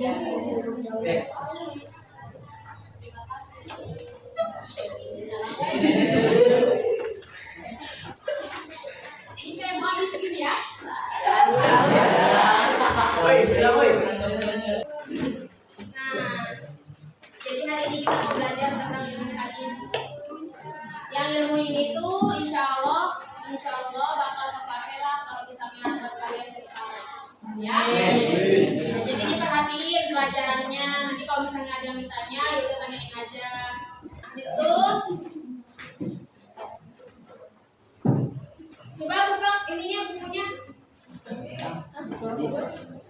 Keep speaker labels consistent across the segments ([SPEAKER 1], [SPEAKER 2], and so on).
[SPEAKER 1] Jadi hari ini kita mau belajar tentang ilmu hadis. Yang ilmu ini tuh insya Allah bakal terpakai lah kalau misalnya buat kalian ke depan. Ya. Nah, jadi diperhatiin pelajarannya. Nanti kalau misalnya ada yang mintanya, yuk tanyain aja. Habis itu, coba buka ininya bukunya.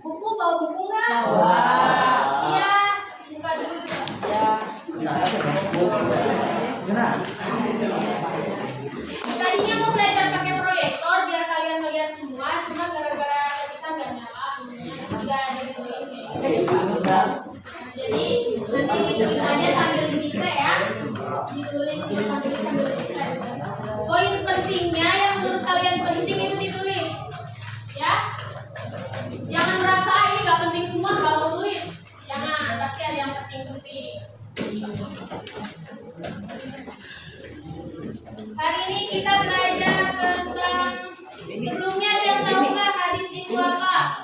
[SPEAKER 1] Buku bawa buku nggak? Iya, buka dulu. Tadinya mau belajar pakai proyektor biar kalian melihat semua, cuma gara-gara kita nggak nyala, nggak ada ditulisnya. Jadi nanti ditulisannya sambil dicipta ya, ditulis sambil dicipta. Poin pentingnya yang menurut kalian penting itu ditulis, ya. Jangan merasa ini nggak penting semua nggak mau tulis, jangan, pasti ada yang penting-penting. Hari ini kita belajar tentang sebelumnya ada yang tahu nggak hadis itu apa?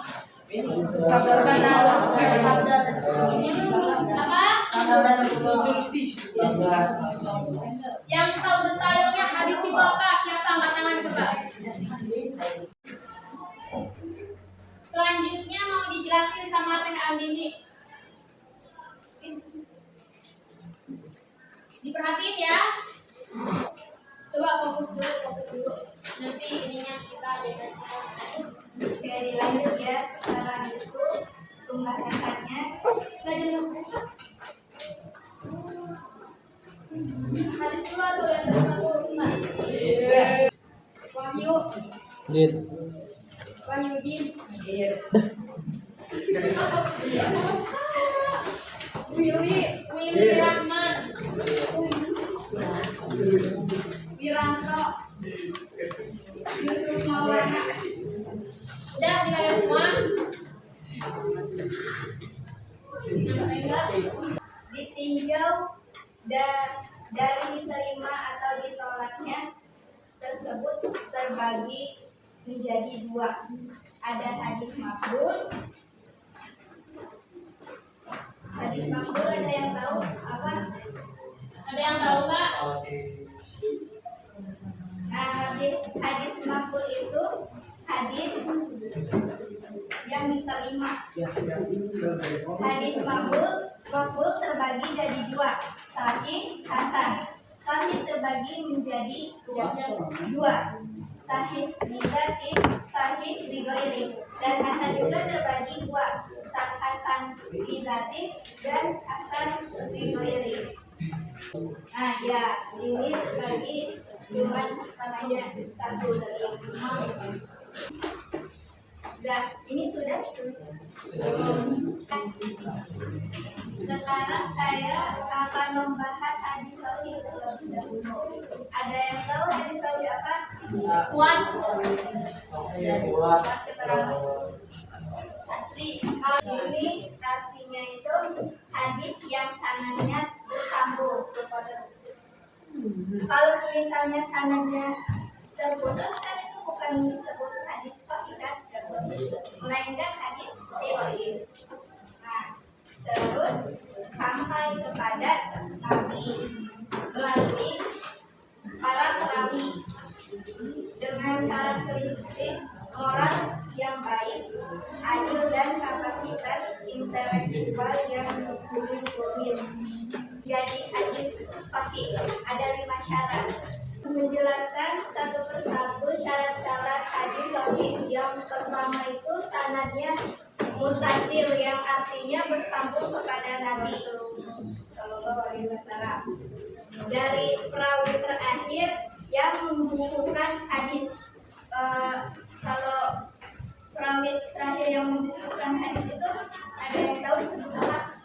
[SPEAKER 1] Yang tahu detailnya hadis itu apa? Siapa angkat tangan coba? Selanjutnya mau dijelasin sama Teh Andini. Diperhatiin ya. Coba fokus dulu. Nanti ininya kita bebas.
[SPEAKER 2] Oke, dilanjut ya. Setelah itu pembahasannya
[SPEAKER 1] hadis dulu atau yang satu enggak?
[SPEAKER 2] Wahyu
[SPEAKER 3] Dit.
[SPEAKER 2] Wahyudin
[SPEAKER 1] Willy Rahman.
[SPEAKER 2] Wiranto Yusuf Maulana.
[SPEAKER 1] Udah dilihat semua? Enggak.
[SPEAKER 2] Ditinjau dari diterima atau ditolaknya tersebut terbagi menjadi dua. Ada hadis maqbul. Hadis maqbul ada yang tahu apa?
[SPEAKER 1] Ada yang tahu nggak?
[SPEAKER 2] Nah, hadis maqbul itu hadis yang diterima. Hadis maqbul terbagi jadi dua, sahih, hasan. Sahih terbagi menjadi dua, sahih lidzati, sahih lighairi, dan hasan juga terbagi dua, hasan lidzati dan hasan lighairi. Nah ya, ini bagi cuma hanya satu dari yang lima. Nah, ini sudah terus. Sekarang saya akan membahas hadis sahih terlebih dahulu. Ada yang tahu hadis sahih apa?
[SPEAKER 1] Kuat.
[SPEAKER 2] Asli. Ini artinya itu hadis yang sanadnya bersambung. Kalau misalnya sanadnya terputus kan itu bukan disebut hadis sahih kan, melainkan hadis dhaif. Nah, terus sampai kepada Nabi melalui para perawi dengan karakteristik orang yang baik, adil, dan kapasitas intelektual yang mumpuni. Jadi hadis sahih ada 5 syarat. Menjelaskan satu persatu syarat-syarat hadis sahih. Yang pertama itu sanadnya mutasil, yang artinya bersambung kepada Nabi Sallallahu Alaihi Wasallam. Dari perawi terakhir yang membukukan hadis. Kalau perawi terakhir yang membukukan hadis itu ada yang tahu disebut apa?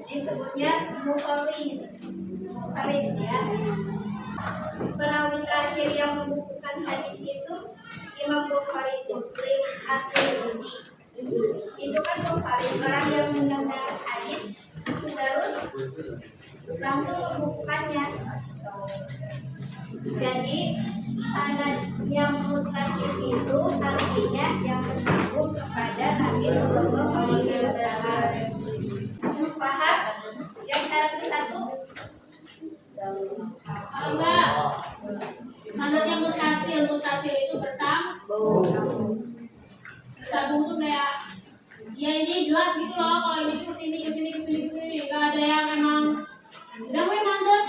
[SPEAKER 2] Disebutnya mukharrid ya. Perawi terakhir yang membukukan hadis itu Imam Bukhari, Muslim, At-Tirmidzi. Itu kan Bukhari, orang yang mendengar hadis terus langsung membukukannya. Jadi sanad yang mutasil itu artinya yang bersambung kepada Nabi Sallallahu Alaihi Wasallam. Paham? Yang syarat ke-1?
[SPEAKER 1] Kalau enggak, sanad yang mutasil itu bersambung tuh kayak ya ini jelas gitu loh, kalau ini kesini nggak ada yang emang udah gue mandek,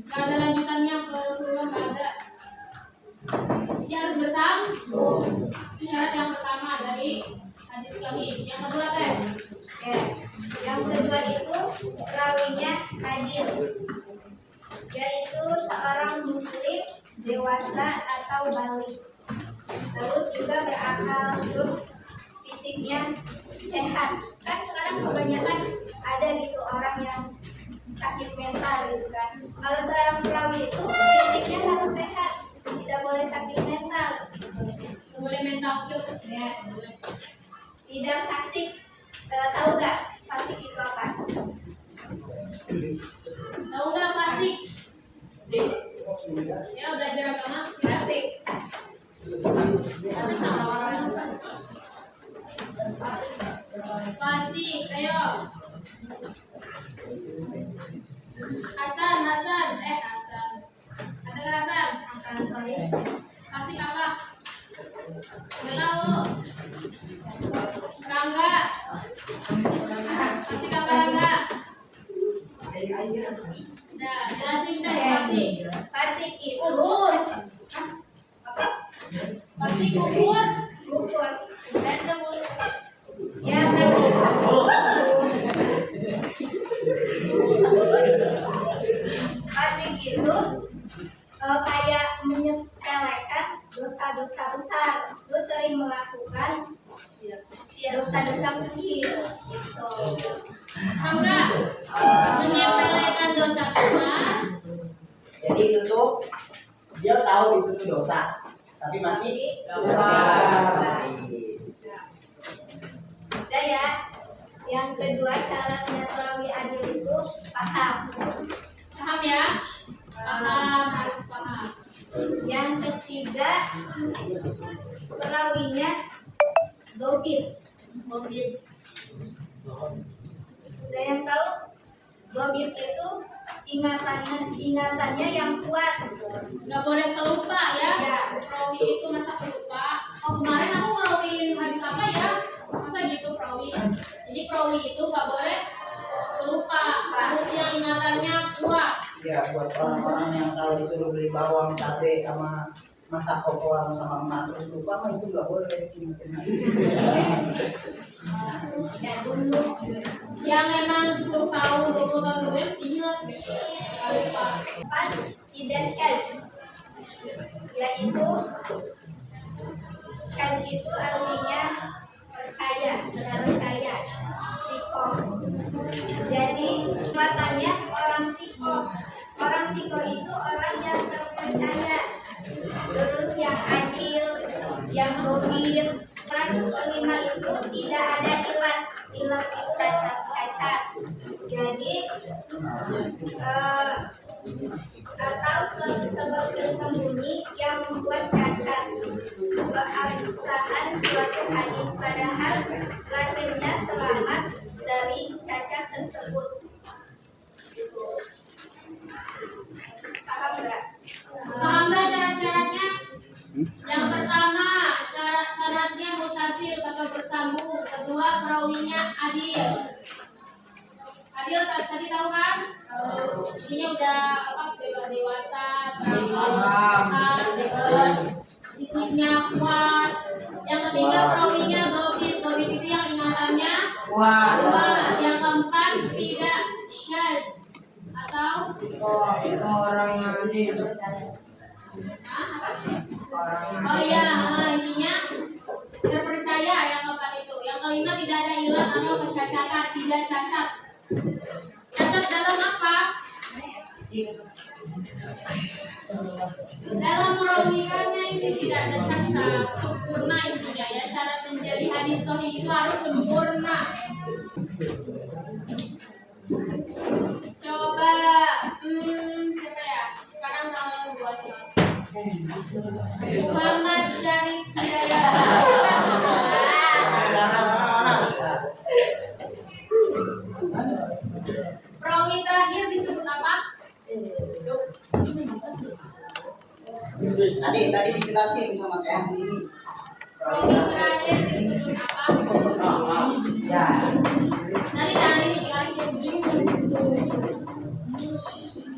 [SPEAKER 1] nggak ada lanjutannya ke Rasulullah, nggak ada. Jadi harus bersambung, itu syarat yang pertama dari hadis sahih. Yang kedua teh,
[SPEAKER 2] Ya. Yang kedua itu rawinya adil, yaitu seorang muslim dewasa atau balik, terus juga berakal, terus fisiknya sehat. Kan sekarang kebanyakan ada gitu orang yang sakit mental gitu kan. Kalau seorang perawi itu fisiknya harus sehat, tidak boleh sakit mental,
[SPEAKER 1] nggak boleh mental cure,
[SPEAKER 2] ya. Tidak fasik. Tahu nggak fasik itu apa?
[SPEAKER 1] tahu nggak fasik? Ya belajar agama
[SPEAKER 2] Fasik.
[SPEAKER 1] fasik, ayo. Hasan, ada nggak Hasan?
[SPEAKER 2] Hasan sorry.
[SPEAKER 1] Fasik apa? Nggak tahu. Rangga, fasik apa Rangga? Nah, jelasin deh fasik.
[SPEAKER 2] Fasik itu
[SPEAKER 1] Gugur,
[SPEAKER 2] apa?
[SPEAKER 1] fasik gugur.
[SPEAKER 2] Gugur.
[SPEAKER 1] Random mulu.
[SPEAKER 2] Ya fasik. Fasik itu kayak menyepelekan dosa-dosa besar, terus sering melakukan dosa-dosa kecil gitu.
[SPEAKER 1] Rangga, menyepelekan dosa besar.
[SPEAKER 3] Jadi itu tuh dia tahu itu tuh dosa, tapi masih
[SPEAKER 2] Udah ya. Yang kedua syaratnya perawi adil itu paham.
[SPEAKER 1] Paham ya? Paham, harus paham.
[SPEAKER 2] Yang ketiga perawinya dobit. Udah yang tahu? Dobit itu ingatannya yang kuat.
[SPEAKER 1] Nggak boleh pelupa ya.
[SPEAKER 2] Ya.
[SPEAKER 1] Perawi itu masa pelupa. Oh kemarin aku ngerawiin hadis apa ya? Masa gitu perawi? Jadi perawi itu nggak boleh pelupa. Harus yang ingatannya kuat.
[SPEAKER 3] ya buat orang-orang yang kalau disuruh beli bawang, cabai sama masak kokoan sama emak terus lupa mah itu nggak boleh.
[SPEAKER 2] Ya dulu.
[SPEAKER 1] Yang memang 10 tahun, 20 tahun kemudian sih ingat. Nggak lupa.
[SPEAKER 2] Empat tidak kan, yaitu kan itu artinya percaya, percaya, siko. Jadi matanya orang siko itu orang yang terpercaya, terus yang adil, yang dobir. Dan kelima itu tidak ada ilat itu cacat. Jadi atau sebab tersembunyi yang membuat cacat keabsahan suatu hadis, padahal lahirnya selamat dari cacat tersebut. Gitu. Paham nggak?
[SPEAKER 1] Paham nggak syarat-syaratnya? Yang pertama, syaratnya mutasil atau bersambung. Kedua, perawinya adil. Adil tadi tahu kan? Ini udah apa? Dewasa, fisiknya kuat. Yang ketiga, perawinya dobit itu yang ingatannya
[SPEAKER 3] Kuat.
[SPEAKER 1] kuat. Yang keempat, tidak syadz atau
[SPEAKER 3] Itu orang yang adil.
[SPEAKER 1] oh iya, intinya terpercaya yang keempat itu. Yang kelima tidak ada ilat atau kecacatan, tidak cacat. Cacat dalam apa? Dalam merawikannya ini tidak ada cacat, sempurna intinya ya. Syarat menjadi hadis sahih itu harus sempurna. Coba, siapa ya? Sekarang kalau buat Muhammad Syarif Hidayat. Perawi terakhir disebut apa?
[SPEAKER 3] Tadi dijelasin sama kayak ini.
[SPEAKER 1] Perawi terakhir disebut apa?
[SPEAKER 3] Ya.
[SPEAKER 1] Tadi dijelasin.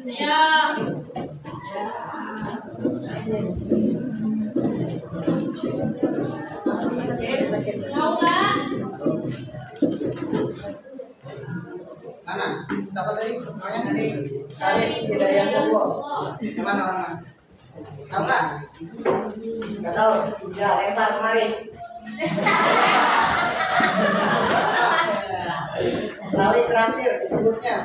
[SPEAKER 1] Ya. Tahu nggak?
[SPEAKER 3] Mana? Siapa tadi? Namanya tadi. Syarif Hidayatullah. Mana orang? Tahu nggak? Nggak tahu. Ya, lempar kemari. Perawi terakhir disebutnya.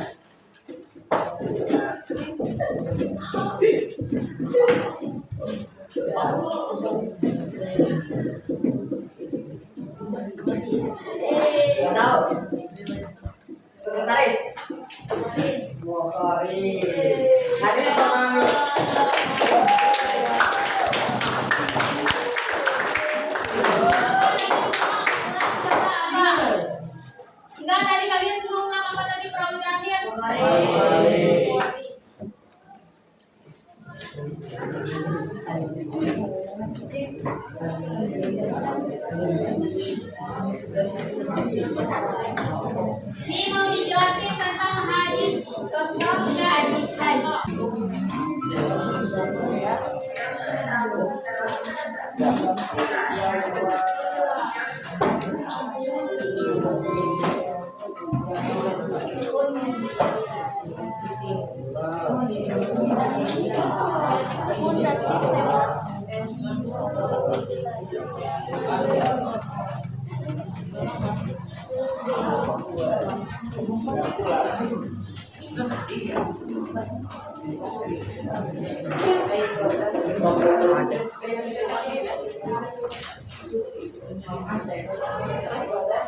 [SPEAKER 3] Nggak tahu. Sekretaris. Bukhari. Kasih tepuk tangan.
[SPEAKER 1] Enggak, tadi kalian semua ulang apa tadi perawi terakhir?
[SPEAKER 2] Bukhari.
[SPEAKER 1] Ini mau dijelasin tentang hadis
[SPEAKER 2] Contoh hadis tadi.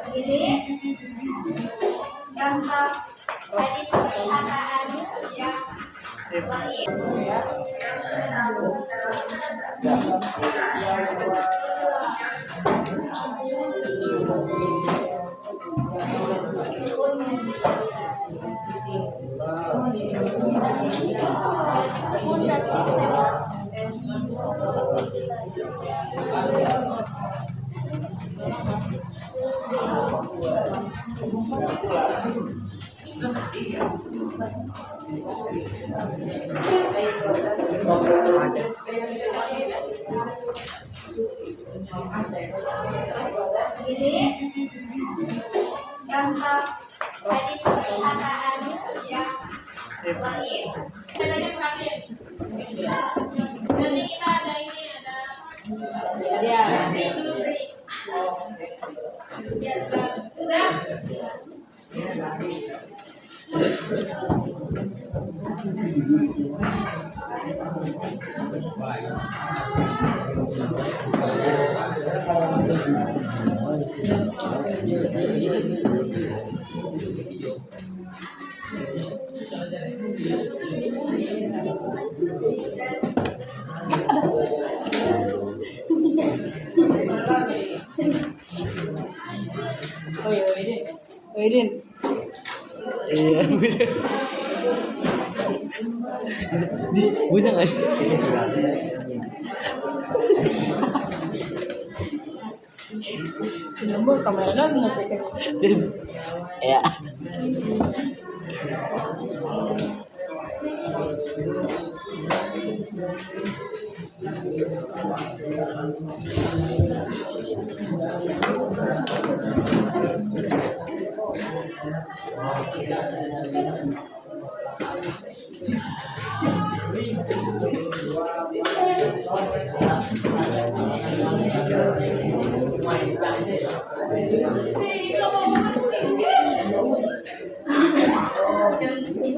[SPEAKER 2] Ini contoh hadis perkataan yang lain. Ini contoh hadis perkataan yang lain.
[SPEAKER 1] Tadi terakhir. Nanti kita ada ini ada dulu Ri. Ya, udah.
[SPEAKER 4] Oh iya, Widin. Iya, bener. Punya nggak sih? Nomor kamera kan nggak pegang. Ya.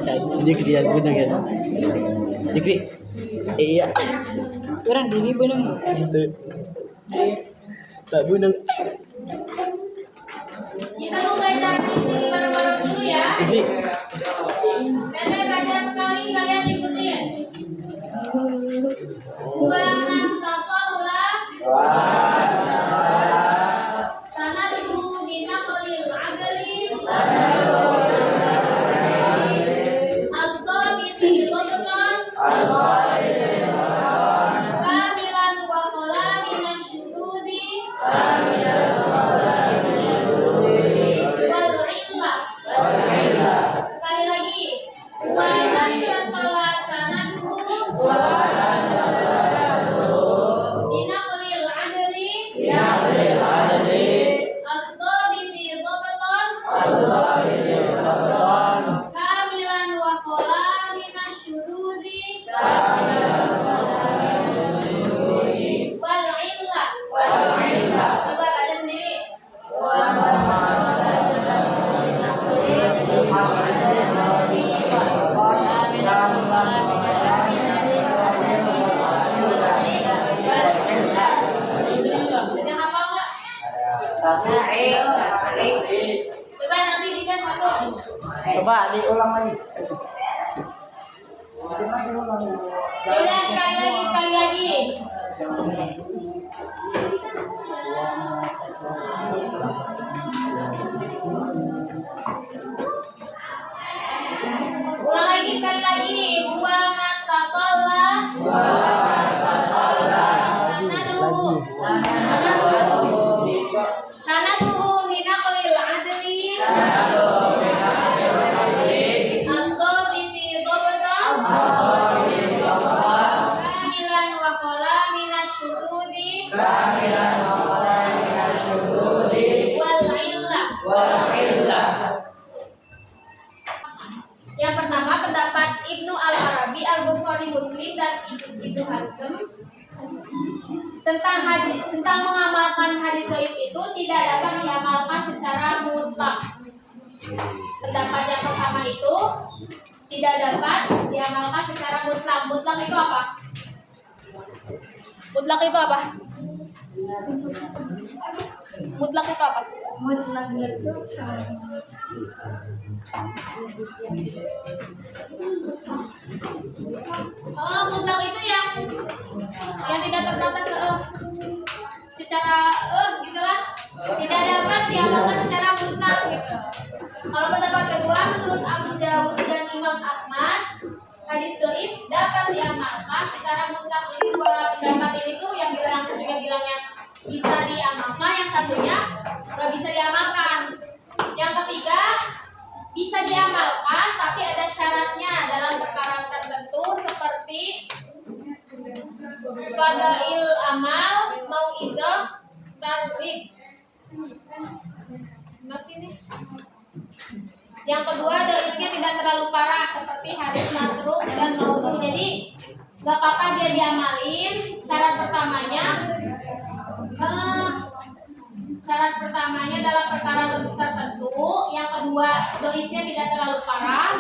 [SPEAKER 4] Kaji. Jikri ya, budang ya. Jikri. Iya.
[SPEAKER 5] Orang diri benang.
[SPEAKER 4] Gitu. Tak budang.
[SPEAKER 1] Kita mau baca sini bareng-bareng dulu ya.
[SPEAKER 4] Jikri.
[SPEAKER 1] Nenek baca sekali, kalian ikutin. Buangan tasolah. Sana dulu bina kolil adali. Al-Qabiti Lobeton. Kamilan wa kola minasyududi. Wal illah. Sekali lagi. Buangan tasolah sana dulu. Bina kolil adali. Al-Qabiti Lobeton. Kamilan wa kola minasyududi. Wal illah. Coba baca sendiri. Yang hafal nggak? Coba nanti kita satu.
[SPEAKER 3] Coba diulang lagi.
[SPEAKER 1] Coba sekali lagi. Ulang lagi sekali lagi. Buangan tasolah. Sana dulu mina kolil adli. Angko binti dobeton. Kamilan wa kola minasyududi. Wal illah. Yang pertama pendapat Ibnu Al-Arabi, Al-Bukhari Muslim dan Ibnu Hazm tentang mengamalkan hadis dhaif itu tidak dapat diamalkan secara mutlak. Pendapat yang pertama itu tidak dapat diamalkan secara mutlak. Mutlak itu apa? Mutlak itu apa? Mutlak itu apa?
[SPEAKER 2] Mutlak itu
[SPEAKER 1] Oh, mutlak itu yang tidak terbatas secara gitulah, tidak dapat diamalkan secara mutlak gitu. Kalau pendapat kedua menurut Abu Dawud dan Imam Ahmad, hadis dhaif dapat diamalkan secara mutlak. Jadi dua pendapat ini tuh yang satunya bilangnya bisa diamalkan, yang satunya nggak bisa diamalkan. Yang ketiga bisa diamalkan tapi ada syaratnya dalam perkara tertentu seperti fadail amal, mauizah, targhib. Masih nih. Yang kedua dhaifnya tidak terlalu parah seperti hadis matruk dan maudhu. Jadi nggak apa-apa dia diamalin. Syarat pertamanya dalam perkara tertentu. Yang kedua dhaifnya tidak terlalu parah.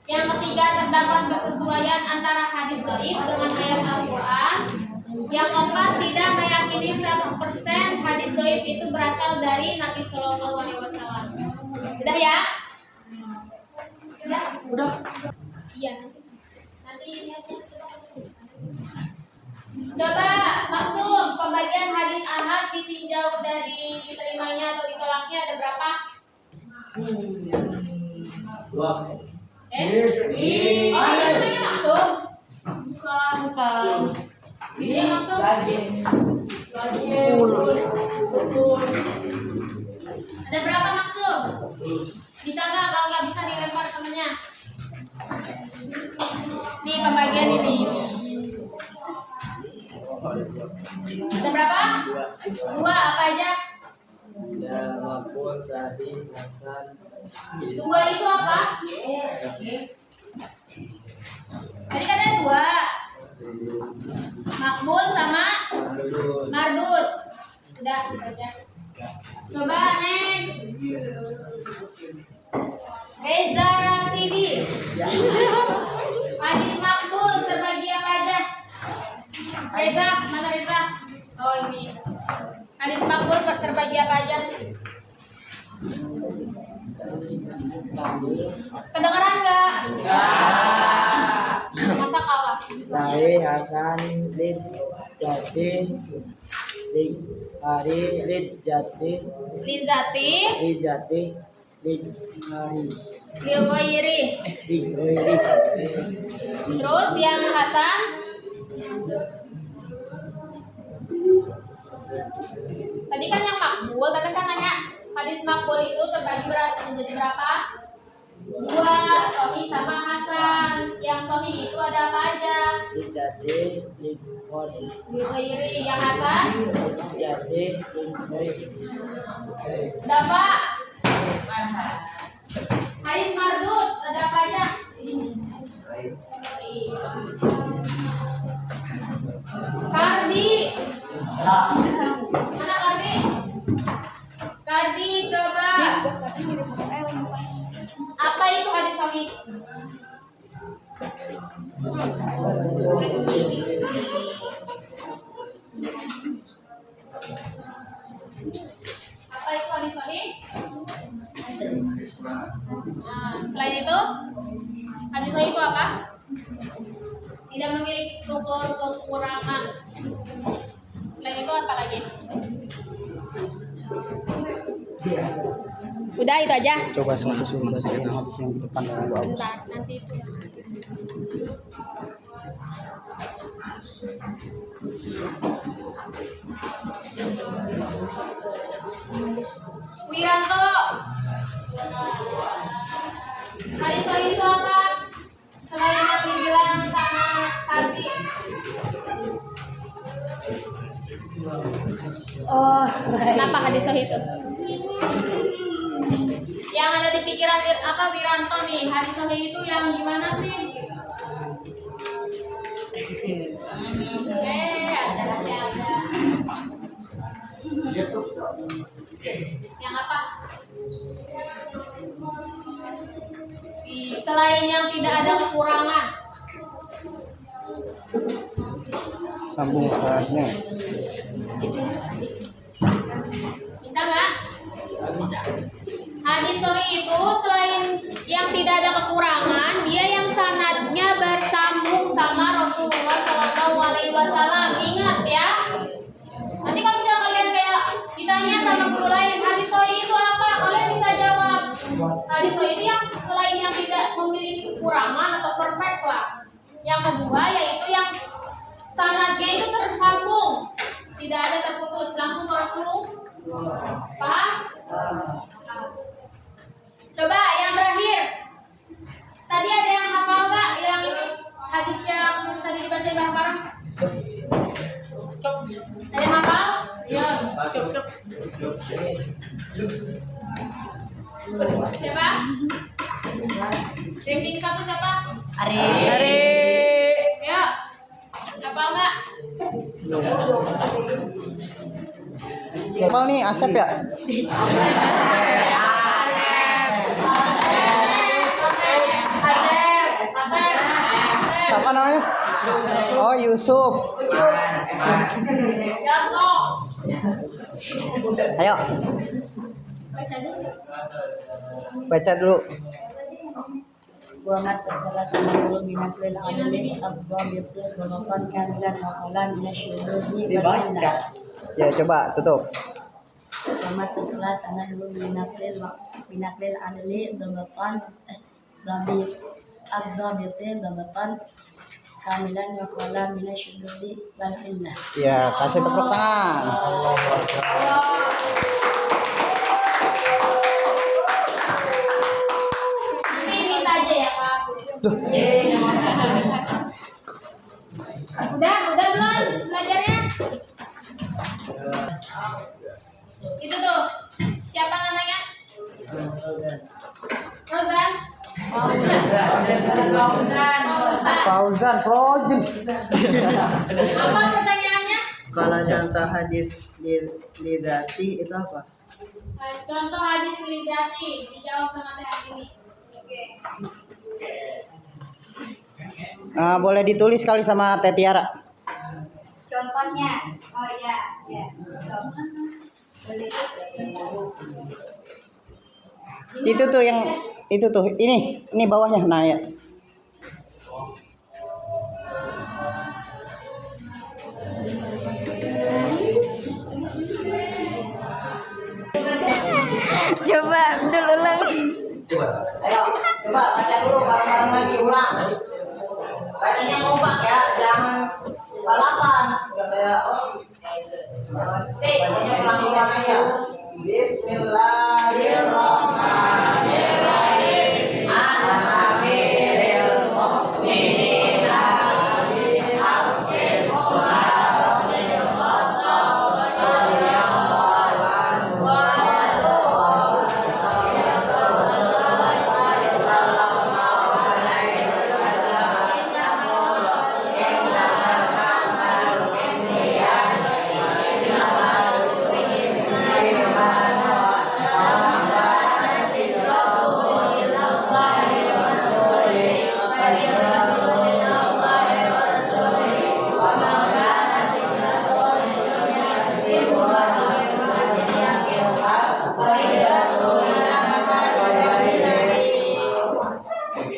[SPEAKER 1] Yang ketiga terdapat kesesuaian antara hadis dhaif dengan ayat Al-Quran. Yang keempat tidak meyakini 100% hadis dhaif itu berasal dari Nabi Shallallahu Alaihi Wasallam. Udah ya? Udah. Iya nanti lihat. Coba maksud pembagian hadis ahad ditinjau dari diterimanya atau ditolaknya ada berapa? Oh, ini maksud? Bukan. Ini maksud? Ada berapa maksud? Bisa nggak? Kalau nggak bisa dilempar temennya. Nih pembagian ini. Ada berapa? Dua apa aja? Dua itu apa? Tadi kan ada dua. Makbul sama mardud. Udah baca. Coba next. Reza Rasidi. Kedengeran nggak? Masa kalah?
[SPEAKER 6] Sahih, Hasan, Lid, Jati, Lid, Hari, Lid, Jati,
[SPEAKER 1] Lizati,
[SPEAKER 6] Lid, Jati, Lid, Hari,
[SPEAKER 1] Lilgoyiri.
[SPEAKER 6] Lid, Goiri.
[SPEAKER 1] Terus yang Hasan? Tadi kan yang makbul, tapi kan nanya hadis makbul itu terbagi menjadi berapa? 2, Sohi sama Hasan. Yang Sohi itu ada apa aja?
[SPEAKER 6] Lid, Jati, Lid, Hari,
[SPEAKER 1] Lilgoyiri. Yang Hasan?
[SPEAKER 6] Lid, Jati, Lid, Goiri.
[SPEAKER 1] Dapat. Hadis mardud ada apa aja? Kardi. Mana Kardi? Kardi coba. Apa itu hadis sahih? Apa itu hadis sahih? Nah, selain itu, hadis sahih itu apa? Tidak memiliki kekurangan. Selain itu apa lagi? Udah itu aja.
[SPEAKER 4] Coba saya suruh bahasa kita habis yang di depan dengan doa.
[SPEAKER 1] Bentar, nanti itu. Wiranto. Hadis sahih itu apa? Selain yang dibilang sama Sardi.
[SPEAKER 5] Oh,
[SPEAKER 1] Kenapa hadis sahih itu? Yang ada di pikiran apa Wiranto nih? Hadis sahih itu yang gimana sih? Ada. Yang apa? Selain yang tidak ada kekurangan.
[SPEAKER 4] Sambung saatnya.
[SPEAKER 1] Bisa nggak? Hadis sahih itu selain yang tidak ada kekurangan, dia yang sanadnya bersambung sama Rasulullah SAW. Ingat ya. Nanti kalau misalnya kalian kayak ditanya sama guru lain, hadis sahih itu apa? Kalian bisa jawab. Hadis sahih itu yang selain yang tidak memiliki kekurangan atau perfect lah. Yang kedua yaitu yang sanadnya itu tersambung, tidak ada terputus, langsung ke Rasulullah. Paham? Coba yang terakhir. Tadi ada yang hafal nggak yang hadis yang tadi dibaca bareng-bareng? Ada yang hafal?
[SPEAKER 3] Iya.
[SPEAKER 1] Siapa? Ranking 1 siapa?
[SPEAKER 5] Ari.
[SPEAKER 1] Ya. Hafal nggak?
[SPEAKER 4] Hafal nih Asep ya? Siapa namanya? Oh Yusuf. Ayo baca dulu.
[SPEAKER 5] Wa mat salasana min aflil amali afdal beratan kamilan wa qalam min asyurudi dibaca.
[SPEAKER 4] Ya coba tutup.
[SPEAKER 5] Wa mat salasana min aflil amali beratan dhabi afdal beratan kamilan wa qalam min asyurudi wal illah.
[SPEAKER 4] Ya kasih tepuk tangan.
[SPEAKER 1] Ini minta aja ya Pak. Udah belum belajarnya? Itu tuh. Siapa namanya? Rozan.
[SPEAKER 4] Fauzan Projin.
[SPEAKER 1] Apa pertanyaannya?
[SPEAKER 3] Kalau contoh hadis lidati itu apa?
[SPEAKER 1] Contoh hadis Lizati dijawab sama Teh Agini.
[SPEAKER 4] Boleh ditulis kali sama Teh Tiara.
[SPEAKER 2] Contohnya. Oh ya. Balik.
[SPEAKER 3] Itu tuh yang itu tuh ini bawahnya nah ya.
[SPEAKER 2] Coba Abdul ulang.
[SPEAKER 3] Ayo, coba baca dulu bareng-bareng lagi ulang. Bacanya kompak ya, jangan balapan. Udah kayak bacanya ulang-ulang aja. Bismillahirrahmanirrahim. Amiril mu'minina Absir Umar bin Khattab radhiyallahu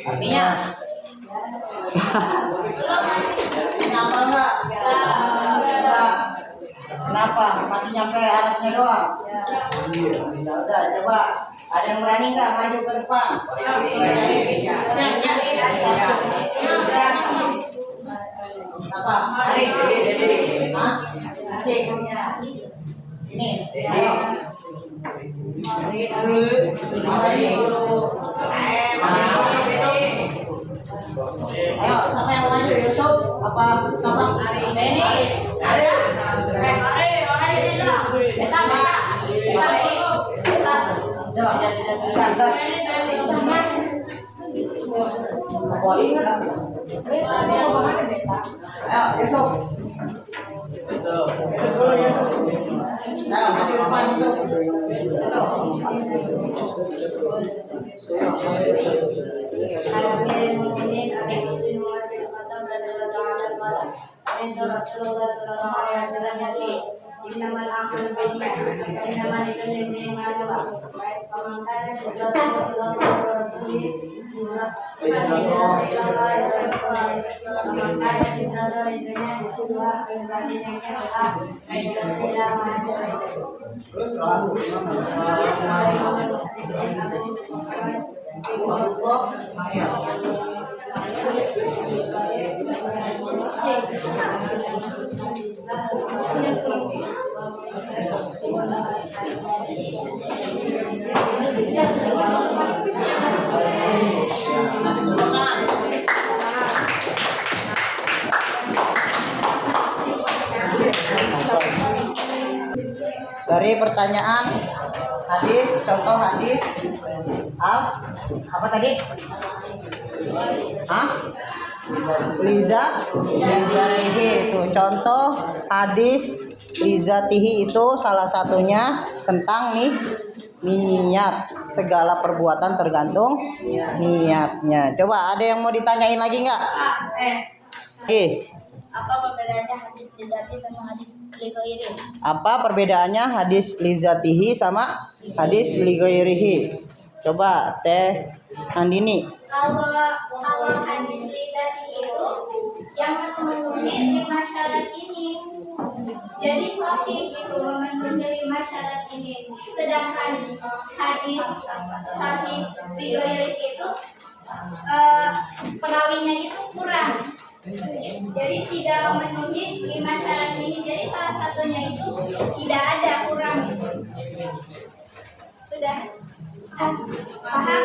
[SPEAKER 3] Artinya kenapa enggak? Enggak. Kenapa? Masih nyampe Arabnya doang? Ya udah, coba. Ada yang berani nggak maju ke depan? Apa? Haris. Hah? Asik. Ini. Ayo. Ayo, siapa yang maju? Yusuf? Apa? Siapa? Benny? Ada? Ayo, Yusuf. Yusuf dulu, Yusuf. Ayo, maju depan, Yusuf. Itu.
[SPEAKER 5] Amirul Mukminin Abi Husain Umar bin Khattab radhiyallahu ta'ala anhu. Sami'tu Rasulullah sallallahu alaihi wasallam yaqul innamal a'malu binniyat wa innamal likulli imrin ma nawa. Faman kana hijratuhu ila Allah wa rasulihi hijratuhu ila Allah wa rasulihi. Faman kana hijratuhu lidunya yusibuha fa inna lillahi wa inna ilaihi raji'un.
[SPEAKER 3] Terus Allah. Dari pertanyaan hadis, contoh hadis apa tadi? Lizatihi itu contoh hadis lizatihi itu salah satunya tentang niat. Segala perbuatan tergantung niatnya. Coba ada yang mau ditanyain lagi nggak?
[SPEAKER 2] Apa perbedaannya hadis lizati sama hadis lighairi?
[SPEAKER 3] Apa perbedaannya hadis lizatihi sama hadis lighairihi? Coba Teh Andini.
[SPEAKER 2] Kalau hadis lizati itu yang memenuhi 5 syarat ini. Jadi sahih itu memenuhi 5 syarat ini. Sedangkan hadis sahih lighairi itu perawinya itu kurang. Jadi tidak memenuhi 5 syarat ini. Jadi salah satunya itu tidak ada, kurang. Sudah paham?